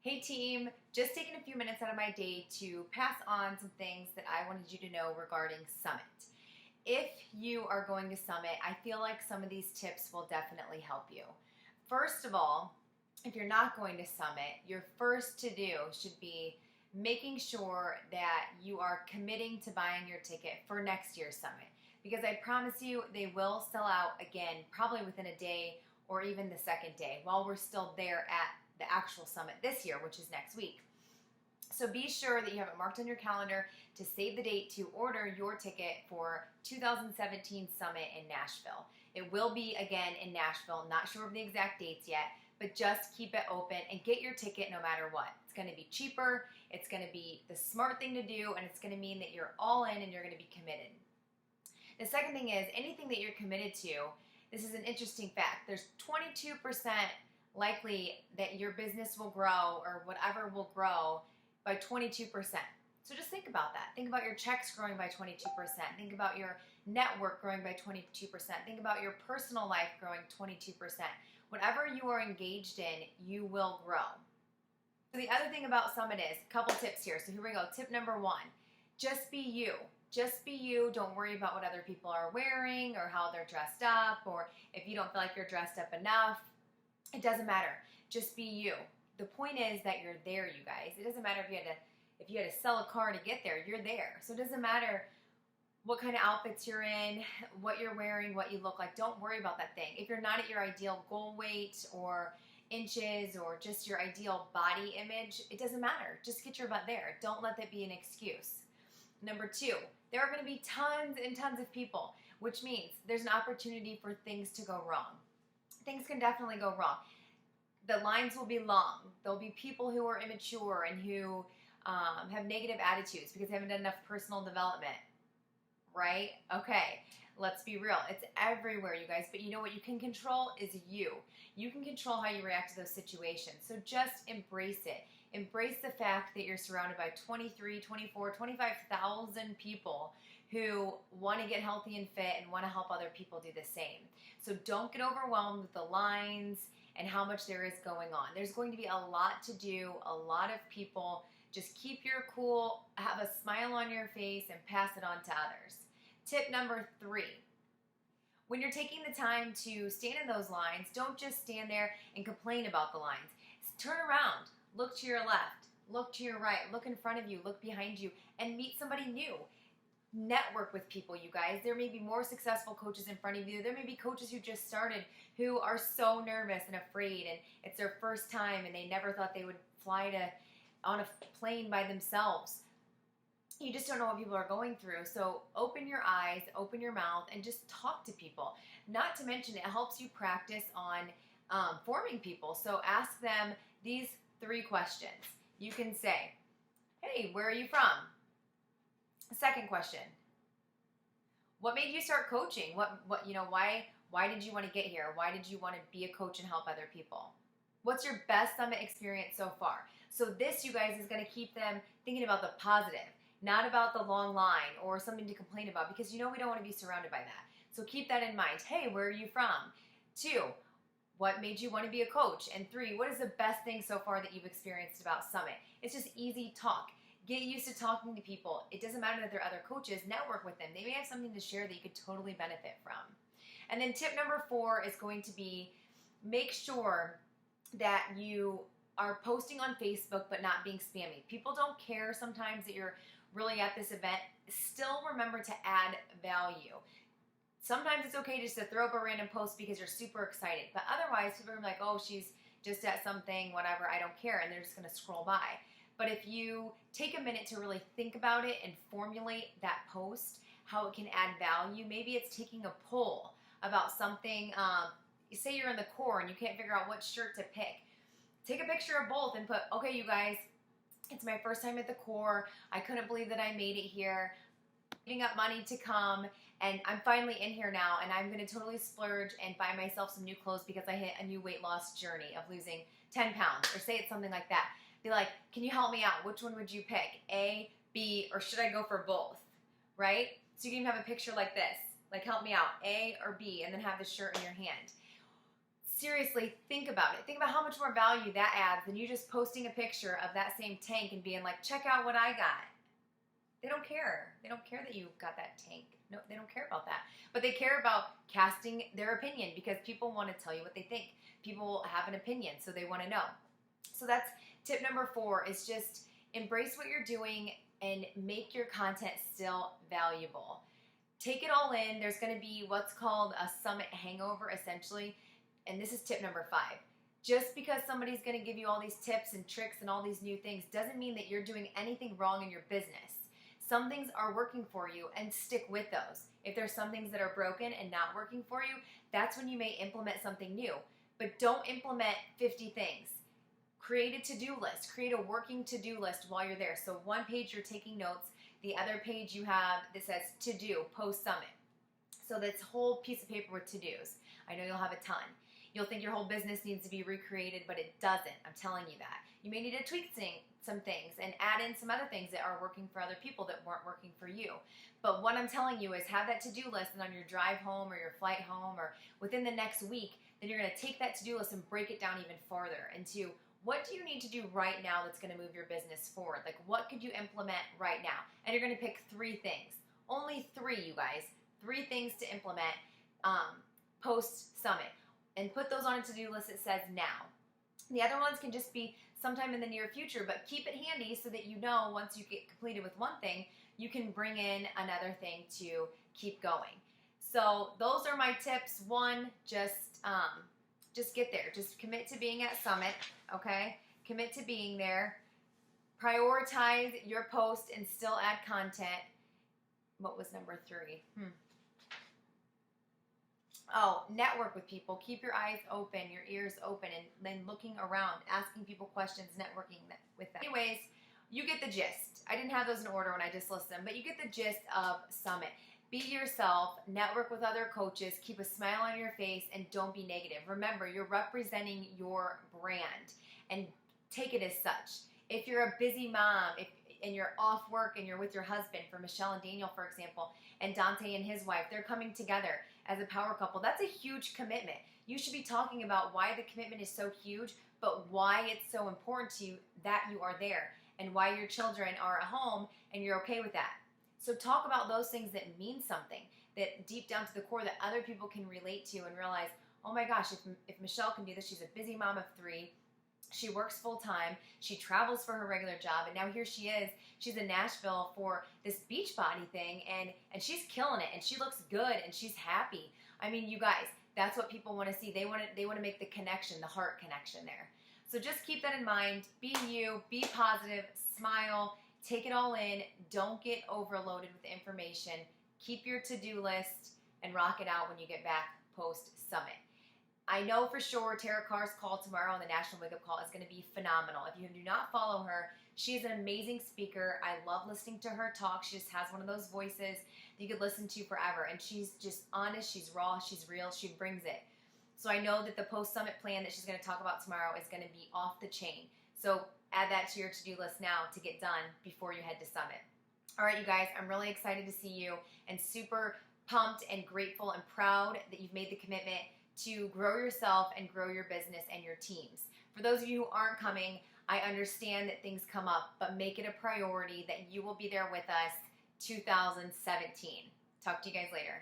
Hey team, just taking a few minutes out of my day to pass on some things that I wanted you to know regarding Summit. If you are going to Summit, I feel like some of these tips will definitely help you. First of all, if you're not going to Summit, your first to do should be making sure that you are committing to buying your ticket for next year's Summit. Because I promise you, they will sell out again, probably within a day or even the second day while we're still there at the actual summit this year, which is next week. So be sure that you have it marked on your calendar to save the date to order your ticket for 2017 Summit in Nashville. It will be again in Nashville, not sure of the exact dates yet, but just keep it open and get your ticket no matter what. It's going to be cheaper, it's going to be the smart thing to do, and it's going to mean that you're all in and you're going to be committed. The second thing is anything that you're committed to, this is an interesting fact, there's 22% likely that your business will grow or whatever will grow by 22%. So just think about that. Think about your checks growing by 22%. Think about your network growing by 22%. Think about your personal life growing 22%. Whatever you are engaged in, you will grow. So the other thing about Summit is, a couple tips here. So here we go. Tip number one, just be you. Just be you. Don't worry about what other people are wearing or how they're dressed up, or if you don't feel like you're dressed up enough. It doesn't matter. Just be you. The point is that you're there, you guys. It doesn't matter if you had to sell a car to get there. You're there. So it doesn't matter what kind of outfits you're in, what you're wearing, what you look like. Don't worry about that thing. If you're not at your ideal goal weight or inches or just your ideal body image, it doesn't matter. Just get your butt there. Don't let that be an excuse. Number two, there are going to be tons and tons of people, which means there's an opportunity for things to go wrong. Things can definitely go wrong. The lines will be long. There'll be people who are immature and who have negative attitudes because they haven't done enough personal development, right? Okay, let's be real. It's everywhere, you guys, but you know what you can control is you. You can control how you react to those situations, so just embrace it. Embrace the fact that you're surrounded by 23, 24, 25,000 people who want to get healthy and fit and want to help other people do the same. So don't get overwhelmed with the lines and how much there is going on. There's going to be a lot to do, a lot of people. Just keep your cool, have a smile on your face, and pass it on to others. Tip number three, when you're taking the time to stand in those lines, don't just stand there and complain about the lines. Turn around, look to your left, look to your right, look in front of you, look behind you, and meet somebody new. Network with people, you guys. There may be more successful coaches in front of you. There may be coaches who just started who are so nervous and afraid, and it's their first time and they never thought they would fly on a plane by themselves. You just don't know what people are going through. So open your eyes, open your mouth, and just talk to people. Not to mention, it helps you practice on forming people. So ask them these three questions. You can say, hey, where are you from? Second question, what made you start coaching? Why did you want to get here? Why did you want to be a coach and help other people? What's your best Summit experience so far? So this, you guys, is going to keep them thinking about the positive, not about the long line or something to complain about, because we don't want to be surrounded by that. So keep that in mind. Hey, where are you from? Two, what made you want to be a coach? And three, what is the best thing so far that you've experienced about Summit? It's just easy talk. Get used to talking to people. It doesn't matter that they're other coaches. Network with them. They may have something to share that you could totally benefit from. And then tip number four is going to be make sure that you are posting on Facebook but not being spammy. People don't care sometimes that you're really at this event. Still remember to add value. Sometimes it's okay just to throw up a random post because you're super excited. But otherwise, people are like, oh, she's just at something, whatever, I don't care. And they're just going to scroll by. But if you take a minute to really think about it and formulate that post, how it can add value, maybe it's taking a poll about something. Say you're in the core and you can't figure out what shirt to pick. Take a picture of both and put, okay, you guys, it's my first time at the core. I couldn't believe that I made it here. Giving up money to come, and I'm finally in here now, and I'm going to totally splurge and buy myself some new clothes because I hit a new weight loss journey of losing 10 pounds, or say it's something like that. Be like, can you help me out? Which one would you pick? A, B, or should I go for both? Right? So you can have a picture like this. Like, help me out. A or B, and then have the shirt in your hand. seriously, think about it. Think about how much more value that adds than you just posting a picture of that same tank and being like, check out what I got. They don't care. They don't care that you got that tank. No, they don't care about that. But they care about casting their opinion because people want to tell you what they think. People have an opinion, so they want to know. So that's tip number 4, is just embrace what you're doing and make your content still valuable. Take it all in. There's going to be what's called a summit hangover, essentially. And this is tip number 5. Just because somebody's going to give you all these tips and tricks and all these new things doesn't mean that you're doing anything wrong in your business. Some things are working for you, and stick with those. If there's some things that are broken and not working for you, that's when you may implement something new. But don't implement 50 things. Create a to-do list. Create a working to-do list while you're there. So one page you're taking notes. The other page you have that says to-do, post-summit. So this whole piece of paper with to-dos. I know you'll have a ton. You'll think your whole business needs to be recreated, but it doesn't. I'm telling you that. You may need to tweak some things and add in some other things that are working for other people that weren't working for you. But what I'm telling you is have that to-do list, and on your drive home or your flight home or within the next week, then you're going to take that to-do list and break it down even farther into what do you need to do right now that's going to move your business forward? Like, what could you implement right now? And you're going to pick 3 things. Only 3, you guys. 3 things to implement post-summit. And put those on a to-do list that says now. The other ones can just be sometime in the near future, but keep it handy so that you know once you get completed with one thing, you can bring in another thing to keep going. So those are my tips. 1, just get there. Just commit to being at Summit, okay? Commit to being there. Prioritize your post and still add content. What was number 3? Oh, network with people. Keep your eyes open, your ears open, and then looking around, asking people questions, networking with them. Anyways, you get the gist. I didn't have those in order when I just listed them, but you get the gist of Summit. Be yourself, network with other coaches, keep a smile on your face, and don't be negative. Remember, you're representing your brand, and take it as such. If you're a busy mom, and you're off work and you're with your husband, for Michelle and Daniel, for example, and Dante and his wife, they're coming together as a power couple. That's a huge commitment. You should be talking about why the commitment is so huge, but why it's so important to you that you are there, and why your children are at home and you're okay with that. So talk about those things that mean something, that deep down to the core that other people can relate to and realize, oh my gosh, if Michelle can do this, she's a busy mom of 3, she works full time, she travels for her regular job, and now here she is. She's in Nashville for this Beachbody thing, and she's killing it, and she looks good, and she's happy. I mean, you guys, that's what people want to see. They want to make the connection, the heart connection there. So just keep that in mind. Be you, be positive, smile, take it all in. Don't get overloaded with information. Keep your to-do list and rock it out when you get back post-summit. I know for sure Tara Carr's call tomorrow on the National Wake Up Call is going to be phenomenal. If you do not follow her, she is an amazing speaker. I love listening to her talk. She just has one of those voices that you could listen to forever. And she's just honest, she's raw, she's real, she brings it. So I know that the post-summit plan that she's going to talk about tomorrow is going to be off the chain. So add that to your to-do list now to get done before you head to Summit. All right, you guys, I'm really excited to see you and super pumped and grateful and proud that you've made the commitment to grow yourself and grow your business and your teams. For those of you who aren't coming, I understand that things come up, but make it a priority that you will be there with us 2017. Talk to you guys later.